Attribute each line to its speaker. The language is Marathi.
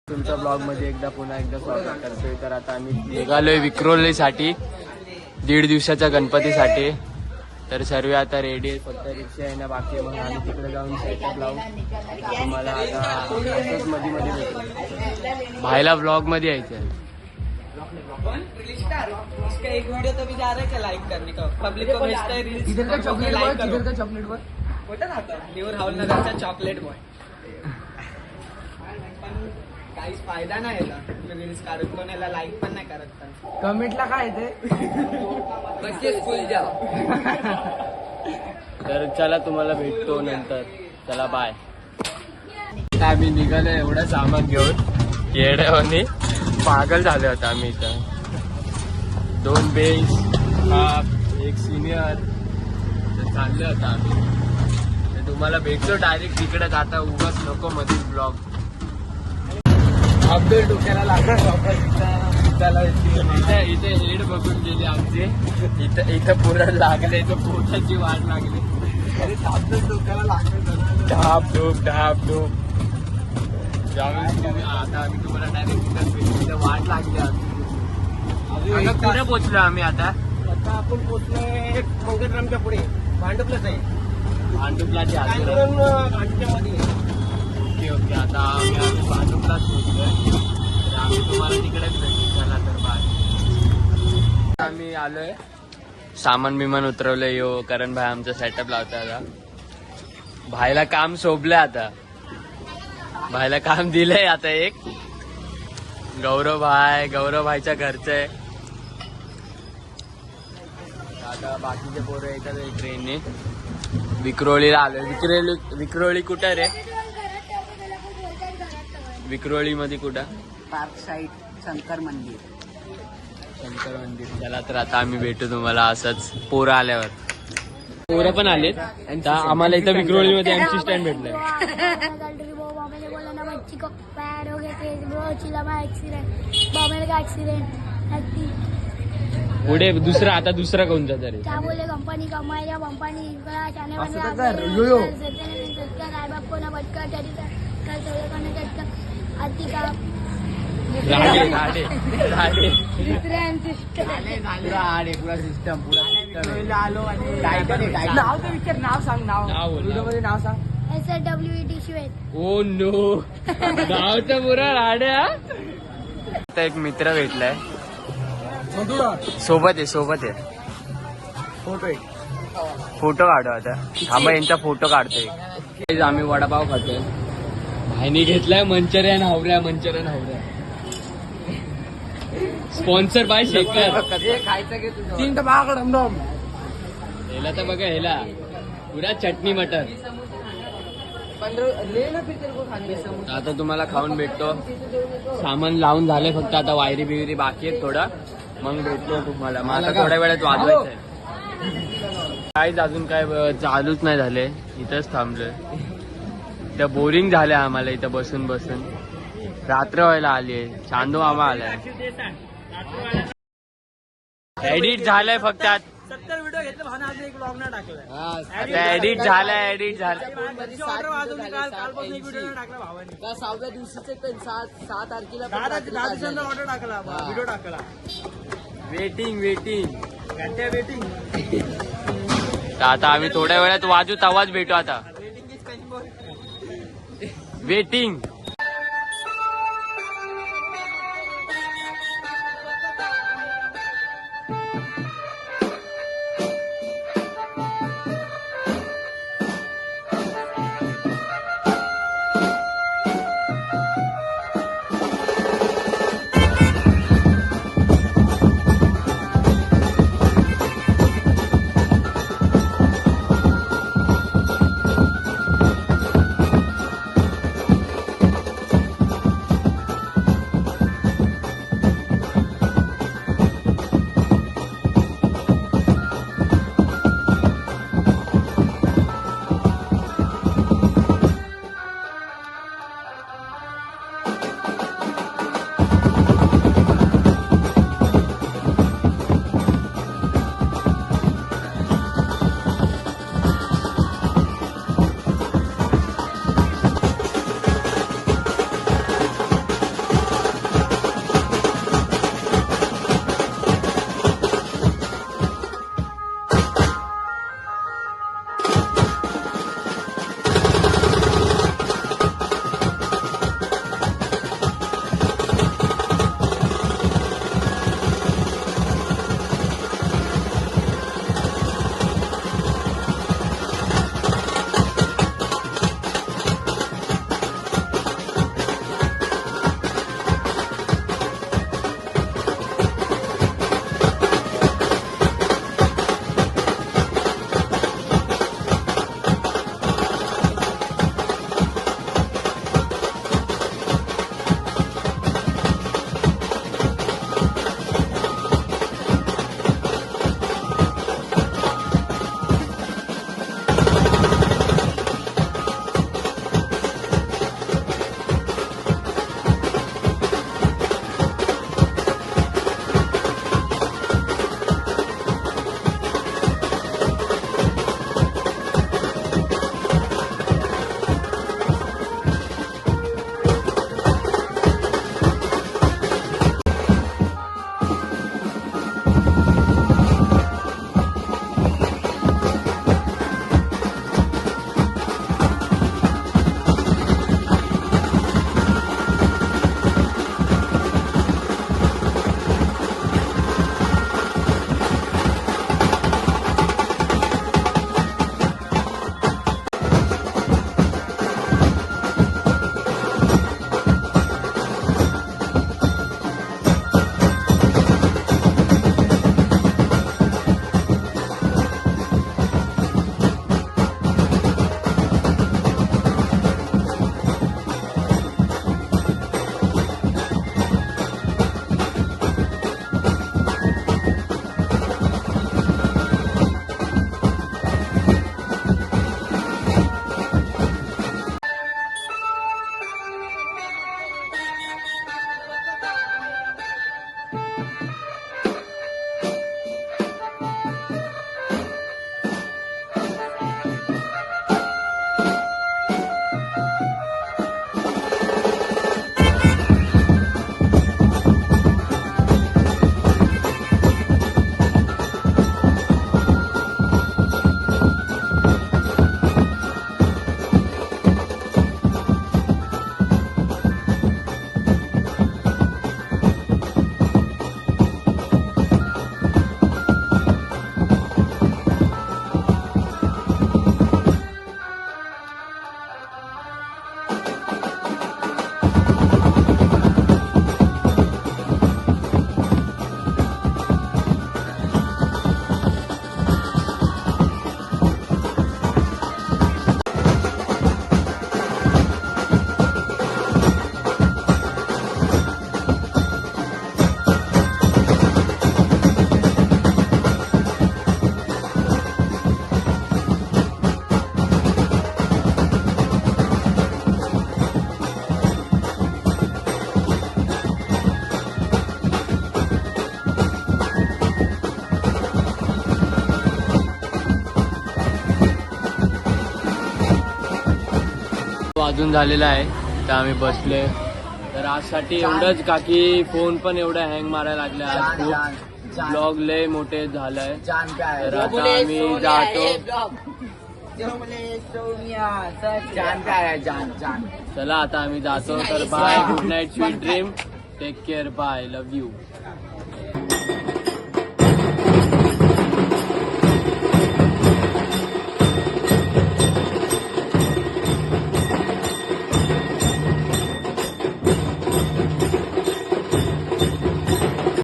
Speaker 1: तुमच्या ब्लॉग मध्ये पुन्हा एकदा स्वागत करतोय. तर आता आम्ही निघालोय विक्रोलीसाठी 1.5 दिवसाच्या गणपतीसाठी. तर सर्व आता रेडी आहे, फक्त रिक्षा येणं बाकी. मग आम्ही तिकडे जाऊन सेटअप लावू. तुम्हाला आता असंच मध्ये भेटू. भाईला ब्लॉग मध्ये यायचं आहे.
Speaker 2: इसका एक वीडियो तो भी जा रहा है क्या लाइक करने का, पब्लिक को भेजता है रील्स. इधर का चॉकलेट बॉय कुठं राहतो न्यू राहुल नगरचा चॉकलेट बॉय. पण काहीच फायदा नाही याला, रील्स काढून पण याला लाईक पण नाही करत.
Speaker 3: कमेंटला काय ते
Speaker 2: बच्चे स्कूल जा.
Speaker 1: तर चला तुम्हाला भेटतो नंतर. चला बाय. आम्ही निघालो एवढं सामान घेऊन येड्यावानी पागल झाले होता आम्ही इथं. 2 बेस एक सिनियर चालले होता आम्ही. तर तुम्हाला भेटतो डायरेक्ट तिकडेच. आता उगाच नको मध्ये ब्लॉग.
Speaker 3: अब्दुल डोक्याला लागला
Speaker 1: इथे हेड बघून गेले आमचे. इथं पुरा लागले, तर पोटाची वाट लागली.
Speaker 3: अरे अब्दुल डोक्याला लागलं.
Speaker 1: ढाप धूप. आता आम्ही तुम्हाला डायरेक्ट वाट लागली आमची. पुढे पोहोचलो आम्ही आता.
Speaker 3: आपण पोचलोय मंगळरामच्या पुढे. भांडुपलाच आहे.
Speaker 1: भांडुपलाच्या
Speaker 3: मध्ये.
Speaker 1: ओके. आता आम्ही भांडुपलाच पोहोचलोय. तर आम्ही तुम्हाला तिकडेच भेटू. चला तर बाय. आम्ही आलोय, सामान बिमान उतरवलंय. यो करण भाई आमचा सेटअप लावता. आता भाईला काम शोभलंय. आता भाईला काम दिलंय. आता एक गौरव भाईच्या घरचं आहे. आता बाकीचे पोरं येतात ट्रेनने. विक्रोळीला आलोय. विक्रोळी कुठं रे? विक्रोळी मध्ये कुठं?
Speaker 2: पार्क साइड शंकर मंदिर.
Speaker 1: चला तर आता आम्ही भेटू तुम्हाला असंच पोरं आल्यावर. पोरं पण आलेत. आम्हाला इथं विक्रोळी मध्ये एमसी स्टँड भेटलंय.
Speaker 4: बच्ची को पैर हो गए थे, वो चिल्ला में एक्सीडेंट, बॉम्बे का एक्सीडेंट.
Speaker 1: पुढे आता दुसरा कोणता तरी.
Speaker 4: क्या बोले कंपनी कमाई या कंपनी जाने वाले काय बाप को ना बटका तरी कल सगळे कोण कटका आती का
Speaker 1: राडे
Speaker 3: पुरा सिस्टम नाव तर विचार. नाव सांग. नाव व्हिडिओ नाव सांग.
Speaker 4: SWET श्वेत.
Speaker 1: Oh no. गावचा पुरा राड्या. आता एक मित्र भेटलाय. सोबत आहे. फोटो काढू आता. थांबा यांचा फोटो काढतोय. आम्ही वडापाव खातोय. भाईनी घेतलाय मंचुरियन हावऱ्या. Sponsor by Shekhar.
Speaker 3: खायचं घे तुझं. 3 टमाकडे डमडम.
Speaker 1: हेला तर बघा, हेला पुरा चटणी मटर. आता तुम्हाला खाऊन भेटतो. सामान लावून झालंय, फक्त आता वायरी बिवरी बाकी आहेत थोडं. मग भेटतो तुम्हाला. मग आता थोड्या वेळात वाजवायचंय. काहीच अजून काय चालूच नाही झाले. इथंच थांबलोय. इथं बोरिंग झालंय आम्हाला इथं बसून. रात्र व्हायला आलीये. चांदू मामा आलाय. एडिट झालंय फक्त.
Speaker 2: 70 व्हिडिओ घेतले भावना. आज एक ब्लॉग ना टाकलाय.
Speaker 1: एडिट झालंय.
Speaker 2: कालपासून एक व्हिडिओ टाकला भावानी.
Speaker 3: 6व्या दिवशीचे 6 तारखेला
Speaker 2: 10 दिवसांचा ऑर्डर टाकला. व्हिडिओ टाकला.
Speaker 1: वेटिंग.
Speaker 2: घंट्या वेटिंग.
Speaker 1: तर आता आम्ही थोड्या वेळात वाजू, तवाच भेटू. आता वेटिंग. वाजून झालेला आहे तर आम्ही बसले. तर आजसाठी एवढंच काकी फोन पण एवढा हँग मारायला लागला आज खूप. ब्लॉग लय मोठे झालाय तर आता आम्ही जातो. चला आता आम्ही जातो. तर bye, good night, sweet dream, take care, bye, love you.